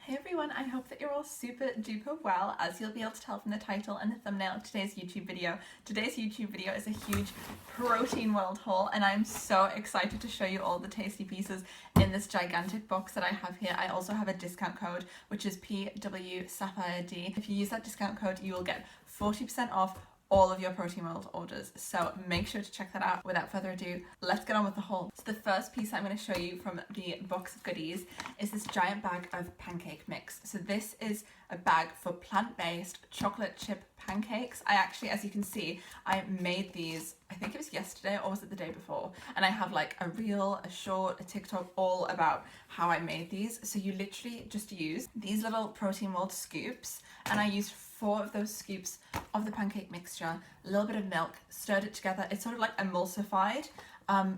Hey everyone, I hope that you're all super duper well. As you'll be able to tell from the title and the thumbnail of today's YouTube video. Today's YouTube video is a huge protein world haul and I'm so excited to show you all the tasty pieces in this gigantic box that I have here. I also have a discount code which is PWSapphireD. If you use that discount code you will get 40% off all of your Protein World orders, so make sure to check that out. Without further ado, let's get on with the haul. So the first piece I'm going to show you from the box of goodies is this giant bag of pancake mix. So this is a bag for plant-based chocolate chip pancakes. I actually, as you can see, I made these, I think it was yesterday or was it the day before, and I have like a reel, a short, a TikTok all about how I made these. So you literally just use these little Protein World scoops, and I used 4 of those scoops of the pancake mixture, a little bit of milk, stirred it together. It's sort of like emulsified,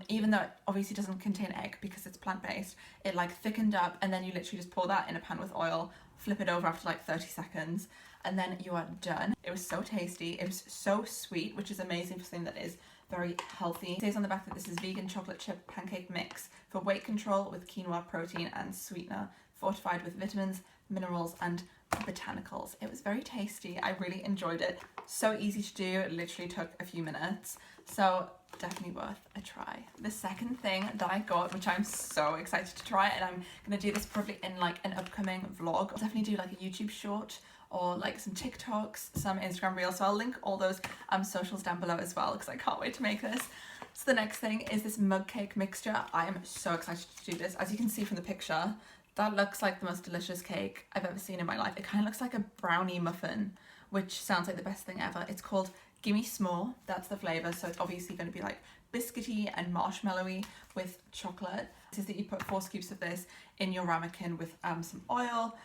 even though it obviously doesn't contain egg because it's plant-based. It like thickened up, and then you literally just pour that in a pan with oil, flip it over after like 30 seconds, and then you are done. It was so tasty. It was so sweet, which is amazing for something that is very healthy. It says on the back that this is vegan chocolate chip pancake mix for weight control with quinoa protein and sweetener, fortified with vitamins, minerals, and botanicals. It was very tasty. I really enjoyed it. So easy to do. It literally took a few minutes. So definitely worth a try. The second thing that I got, which I'm so excited to try, and I'm gonna do this probably in like an upcoming vlog. I'll definitely do like a YouTube short or like some TikToks, some Instagram reels. So I'll link all those socials down below as well because I can't wait to make this. So the next thing is this mug cake mixture. I am so excited to do this. As you can see from the picture, that looks like the most delicious cake I've ever seen in my life. It kind of looks like a brownie muffin, which sounds like the best thing ever. It's called Gimme S'more. That's the flavour. So it's obviously going to be like biscuity and marshmallowy with chocolate. It is that you put 4 scoops of this in your ramekin with some oil,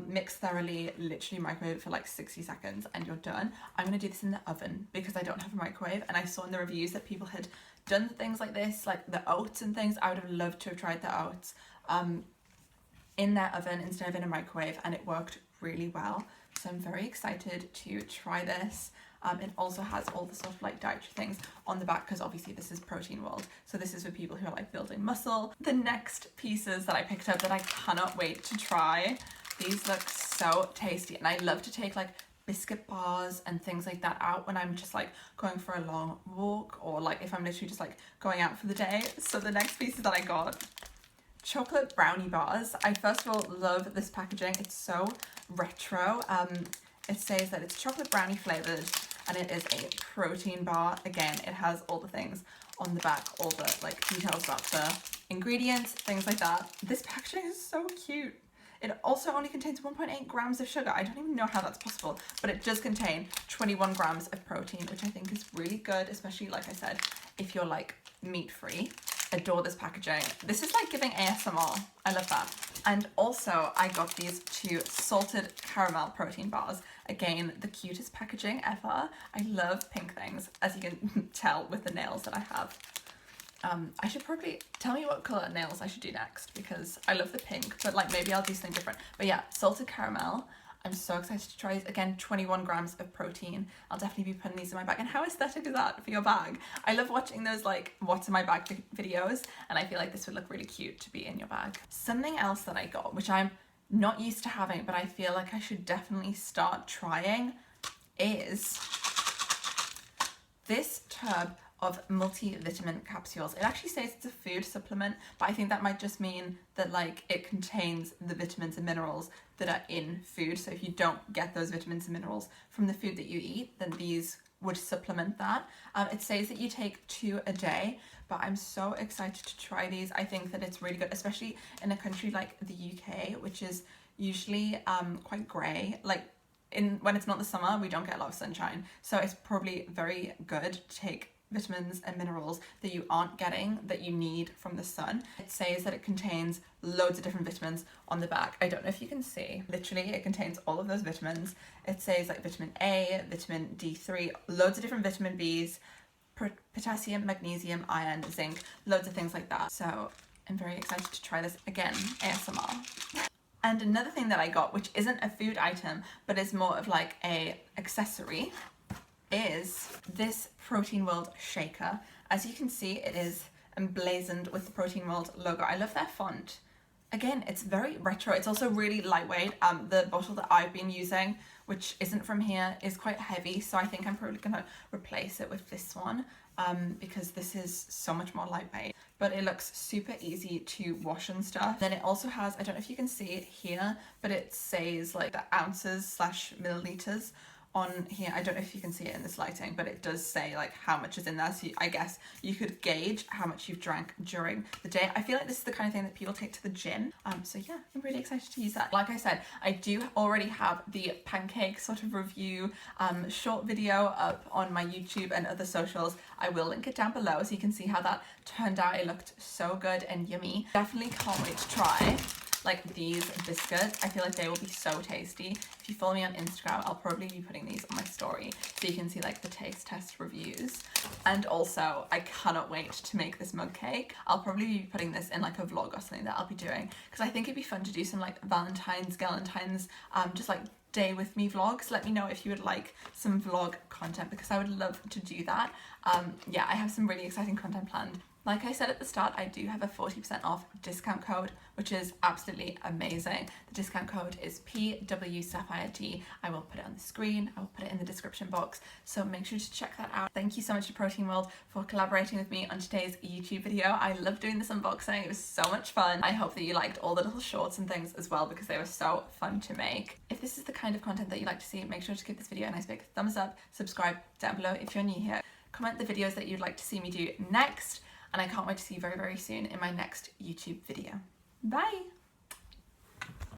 mix thoroughly, literally microwave it for like 60 seconds and you're done. I'm going to do this in the oven because I don't have a microwave, and I saw in the reviews that people had done things like this, like the oats and things. I would have loved to have tried the oats in their oven instead of in a microwave, and it worked really well. So I'm very excited to try this. It also has all the sort of like dietary things on the back because obviously this is Protein World, so this is for people who are like building muscle. The next pieces that I picked up that I cannot wait to try, these look so tasty, and I love to take like biscuit bars and things like that out when I'm just like going for a long walk, or like if I'm literally just like going out for the day. So the next pieces that I got, chocolate brownie bars. I first of all love this packaging. It's so retro. It says that it's chocolate brownie flavored and it is a protein bar. Again, it has all the things on the back, all the like details about the ingredients, things like that. This packaging is so cute. It also only contains 1.8 grams of sugar. I don't even know how that's possible, but it does contain 21 grams of protein, which I think is really good, especially like I said, if you're like meat free. Adore this packaging. This is like giving ASMR. I love that. And also I got these 2 salted caramel protein bars. Again, the cutest packaging ever. I love pink things, as you can tell with the nails that I have. I should probably, tell me what colour nails I should do next because I love the pink, but like maybe I'll do something different. But yeah, salted caramel. I'm so excited to try these. Again, 21 grams of protein. I'll definitely be putting these in my bag. And how aesthetic is that for your bag? I love watching those like what's in my bag videos, and I feel like this would look really cute to be in your bag. Something else that I got, which I'm not used to having, but I feel like I should definitely start trying, is this tub of multivitamin capsules. It actually says it's a food supplement, but I think that might just mean that like it contains the vitamins and minerals that are in food. So if you don't get those vitamins and minerals from the food that you eat, then these would supplement that. It says that you take 2 a day, but I'm so excited to try these. I think that it's really good, especially in a country like the UK, which is usually quite grey. Like when it's not the summer, we don't get a lot of sunshine. So it's probably very good to take vitamins and minerals that you aren't getting, that you need from the sun. It says that it contains loads of different vitamins on the back. I don't know if you can see. Literally, it contains all of those vitamins. It says like vitamin A, vitamin D3, loads of different vitamin Bs, potassium, magnesium, iron, zinc, loads of things like that. So I'm very excited to try this. Again, ASMR. And another thing that I got, which isn't a food item, but is more of like a accessory, is this Protein World shaker. As you can see, it is emblazoned with the Protein World logo. I love their font. Again, it's very retro. It's also really lightweight. The bottle that I've been using, which isn't from here, is quite heavy, so I think I'm probably gonna replace it with this one because this is so much more lightweight. But it looks super easy to wash and stuff. Then it also has, I don't know if you can see it here, but it says like the ounces / milliliters on here. I don't know if you can see it in this lighting, but it does say like how much is in there, so I guess you could gauge how much you've drank during the day. I feel like this is the kind of thing that people take to the gym, so yeah, I'm really excited to use that. Like I said, I do already have the pancake sort of review short video up on my YouTube and other socials. I will link it down below so you can see how that turned out. It looked so good and yummy. Definitely can't wait to try like these biscuits. I feel like they will be so tasty. If you follow me on Instagram, I'll probably be putting these on my story so you can see like the taste test reviews. And also, I cannot wait to make this mug cake. I'll probably be putting this in like a vlog or something that I'll be doing because I think it'd be fun to do some like Valentine's, just like day with me vlogs. Let me know if you would like some vlog content because I would love to do that. Yeah, I have some really exciting content planned. Like I said at the start, I do have a 40% off discount code, which is absolutely amazing. The discount code is PWSapphireD. I will put it on the screen. I will put it in the description box. So make sure to check that out. Thank you so much to Protein World for collaborating with me on today's YouTube video. I love doing this unboxing. It was so much fun. I hope that you liked all the little shorts and things as well because they were so fun to make. If this is the kind of content that you like to see, make sure to give this video a nice big thumbs up. Subscribe down below if you're new here. Comment the videos that you'd like to see me do next. And I can't wait to see you very, very soon in my next YouTube video. Bye!